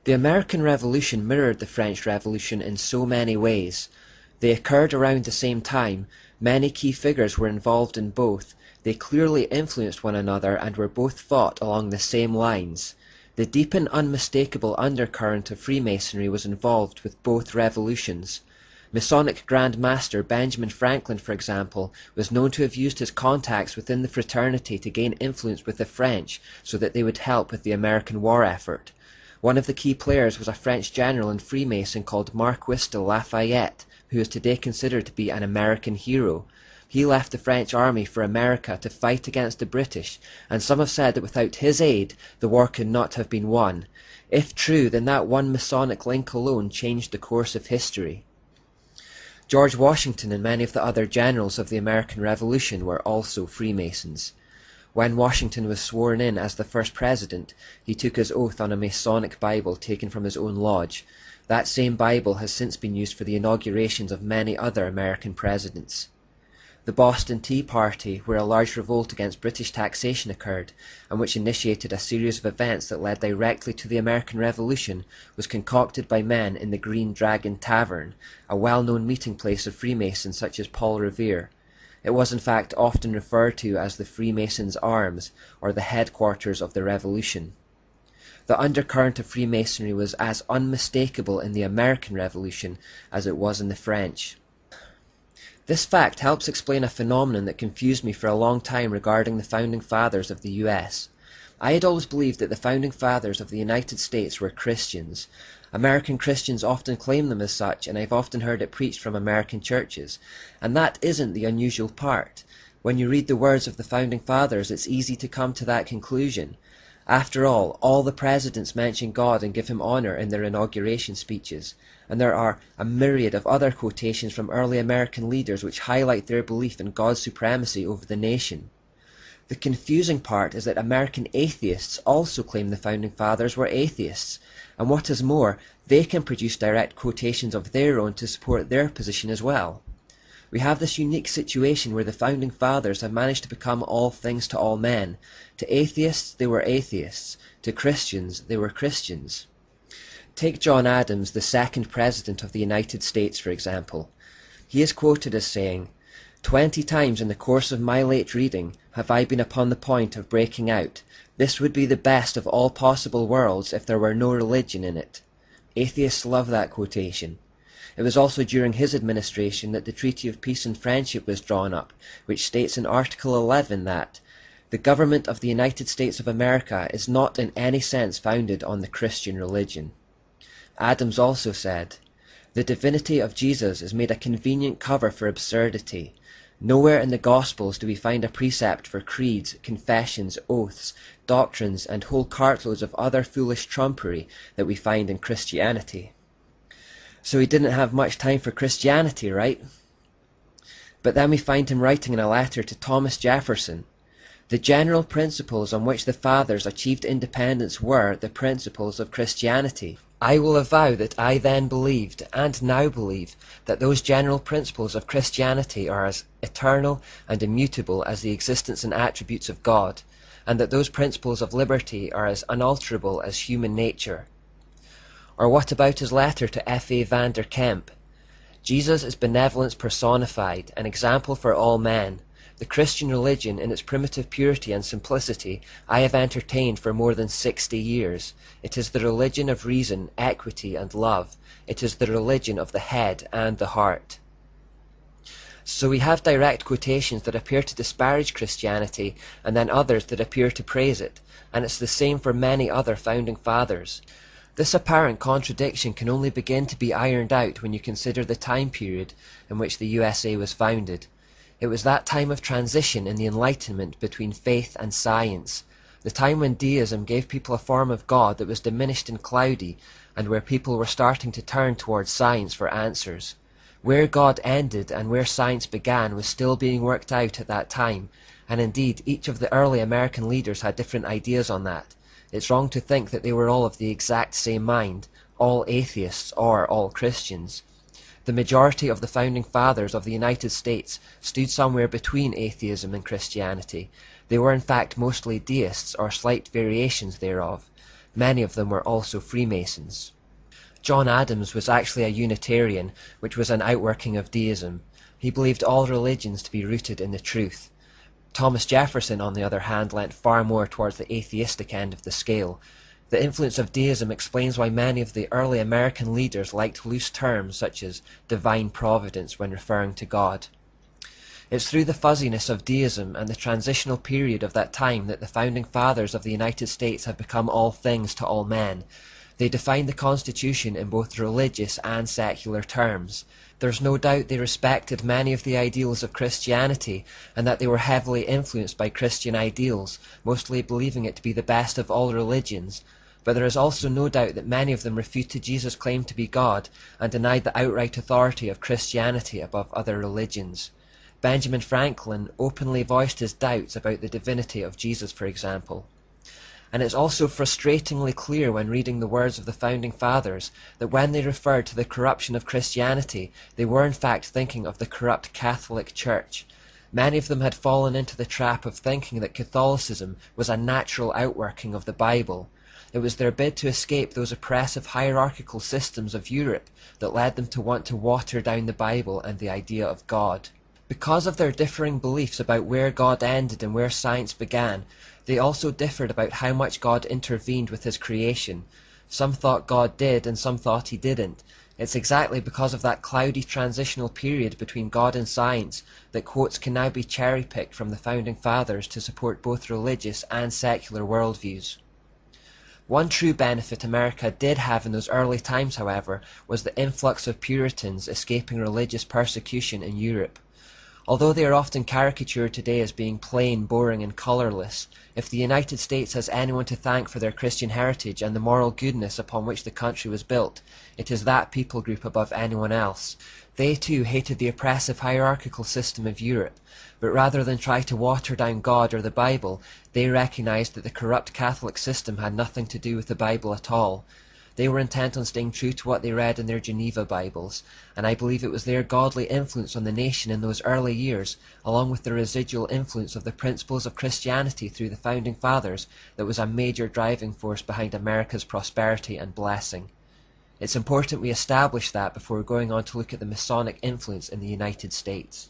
The American Revolution mirrored the French Revolution in so many ways. They occurred around the same time, many key figures were involved in both, they clearly influenced one another and were both fought along the same lines. The deep and unmistakable undercurrent of Freemasonry was involved with both revolutions. Masonic Grand Master Benjamin Franklin, for example, was known to have used his contacts within the fraternity to gain influence with the French so that they would help with the American war effort. One of the key players was a French general and Freemason called Marquis de Lafayette, who is today considered to be an American hero. He left the French army for America to fight against the British, and some have said that without his aid, the war could not have been won. If true, then that one Masonic link alone changed the course of history. George Washington and many of the other generals of the American Revolution were also Freemasons. When Washington was sworn in as the first president, he took his oath on a Masonic Bible taken from his own lodge. That same Bible has since been used for the inaugurations of many other American presidents. The Boston Tea Party, where a large revolt against British taxation occurred, and which initiated a series of events that led directly to the American Revolution, was concocted by men in the Green Dragon Tavern, a well-known meeting place of Freemasons such as Paul Revere. It was in fact often referred to as the Freemasons' Arms, or the headquarters of the Revolution. The undercurrent of Freemasonry was as unmistakable in the American Revolution as it was in the French. This fact helps explain a phenomenon that confused me for a long time regarding the Founding Fathers of the US. I had always believed that the Founding Fathers of the United States were Christians. American Christians often claim them as such, and I've often heard it preached from American churches. And that isn't the unusual part. When you read the words of the Founding Fathers, it's easy to come to that conclusion. After all the presidents mention God and give him honor in their inauguration speeches, and there are a myriad of other quotations from early American leaders which highlight their belief in God's supremacy over the nation. The confusing part is that American atheists also claim the Founding Fathers were atheists, and what is more, they can produce direct quotations of their own to support their position as well. We have this unique situation where the Founding Fathers have managed to become all things to all men. To atheists, they were atheists. To Christians, they were Christians. Take John Adams, the second President of the United States, for example. He is quoted as saying, "20 times in the course of my late reading have I been upon the point of breaking out. This would be the best of all possible worlds if there were no religion in it." Atheists love that quotation. It was also during his administration that the Treaty of Peace and Friendship was drawn up, which states in Article 11 that the government of the United States of America is not in any sense founded on the Christian religion. Adams also said, "The divinity of Jesus is made a convenient cover for absurdity. Nowhere in the Gospels do we find a precept for creeds, confessions, oaths, doctrines, and whole cartloads of other foolish trumpery that we find in Christianity." So he didn't have much time for Christianity, right? But then we find him writing in a letter to Thomas Jefferson, "The general principles on which the Fathers achieved independence were the principles of Christianity. I will avow that I then believed, and now believe, that those general principles of Christianity are as eternal and immutable as the existence and attributes of God, and that those principles of liberty are as unalterable as human nature." Or what about his letter to F.A. van der Kemp? "Jesus is benevolence personified, an example for all men. The Christian religion, in its primitive purity and simplicity, I have entertained for more than 60 years. It is the religion of reason, equity, and love. It is the religion of the head and the heart." So we have direct quotations that appear to disparage Christianity, and then others that appear to praise it, and it's the same for many other Founding Fathers. This apparent contradiction can only begin to be ironed out when you consider the time period in which the USA was founded. It was that time of transition in the Enlightenment between faith and science, the time when deism gave people a form of God that was diminished and cloudy, and where people were starting to turn towards science for answers. Where God ended and where science began was still being worked out at that time, and indeed each of the early American leaders had different ideas on that. It's wrong to think that they were all of the exact same mind, all atheists or all Christians. The majority of the Founding Fathers of the United States stood somewhere between atheism and Christianity. They were in fact mostly deists or slight variations thereof. Many of them were also Freemasons. John Adams was actually a Unitarian, which was an outworking of deism. He believed all religions to be rooted in the truth. Thomas Jefferson, on the other hand, leant far more towards the atheistic end of the scale. The influence of deism explains why many of the early American leaders liked loose terms such as divine providence when referring to God. It's through the fuzziness of deism and the transitional period of that time that the founding fathers of the United States have become all things to all men. They defined the Constitution in both religious and secular terms. There's no doubt they respected many of the ideals of Christianity, and that they were heavily influenced by Christian ideals, mostly believing it to be the best of all religions. But there is also no doubt that many of them refuted Jesus' claim to be God, and denied the outright authority of Christianity above other religions. Benjamin Franklin openly voiced his doubts about the divinity of Jesus, for example. And it's also frustratingly clear when reading the words of the Founding Fathers that when they referred to the corruption of Christianity, they were in fact thinking of the corrupt Catholic Church. Many of them had fallen into the trap of thinking that Catholicism was a natural outworking of the Bible. It was their bid to escape those oppressive hierarchical systems of Europe that led them to want to water down the Bible and the idea of God. Because of their differing beliefs about where God ended and where science began, they also differed about how much God intervened with his creation. Some thought God did and some thought he didn't. It's exactly because of that cloudy transitional period between God and science that quotes can now be cherry-picked from the Founding Fathers to support both religious and secular worldviews. One true benefit America did have in those early times, however, was the influx of Puritans escaping religious persecution in Europe. Although they are often caricatured today as being plain, boring, and colourless, if the United States has anyone to thank for their Christian heritage and the moral goodness upon which the country was built, it is that people group above anyone else. They too hated the oppressive hierarchical system of Europe, but rather than try to water down God or the Bible, they recognized that the corrupt Catholic system had nothing to do with the Bible at all. They were intent on staying true to what they read in their Geneva Bibles, and I believe it was their godly influence on the nation in those early years, along with the residual influence of the principles of Christianity through the Founding Fathers, that was a major driving force behind America's prosperity and blessing. It's important we establish that before going on to look at the Masonic influence in the United States.